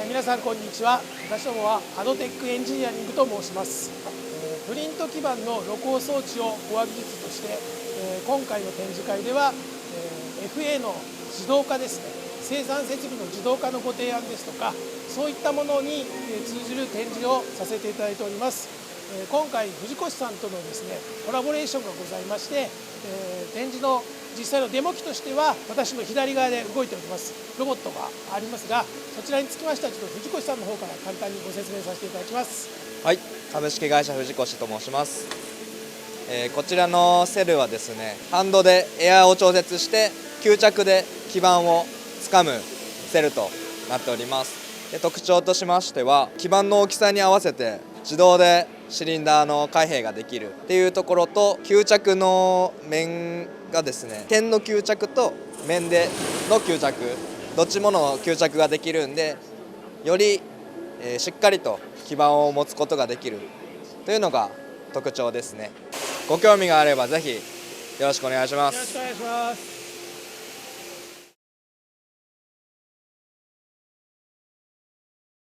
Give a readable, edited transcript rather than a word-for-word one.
皆さんこんにちは。私どもはアドテックエンジニアリングと申します。プリント基板の露光装置をコア技術として、今回の展示会では FA の自動化ですね、生産設備の自動化のご提案ですとか、そういったものに通じる展示をさせていただいております。今回藤越さんとのですねコラボレーションがございまして、展示の実際のデモ機としては私の左側で動いておりますロボットがありますが、そちらにつきましてはちょっと藤越さんの方から簡単にご説明させていただきます。はい、株式会社藤越と申します。こちらのセルはですね、ハンドでエアーを調節して吸着で基板をつかむセルとなっております。特徴としましては、基板の大きさに合わせて自動でシリンダーの開閉ができるっていうところと、吸着の面がですね、点の吸着と面での吸着、どっちもの吸着ができるんで、よりしっかりと基板を持つことができるというのが特徴ですね。ご興味があればぜひよろしくお願いします。よろしくお願いします。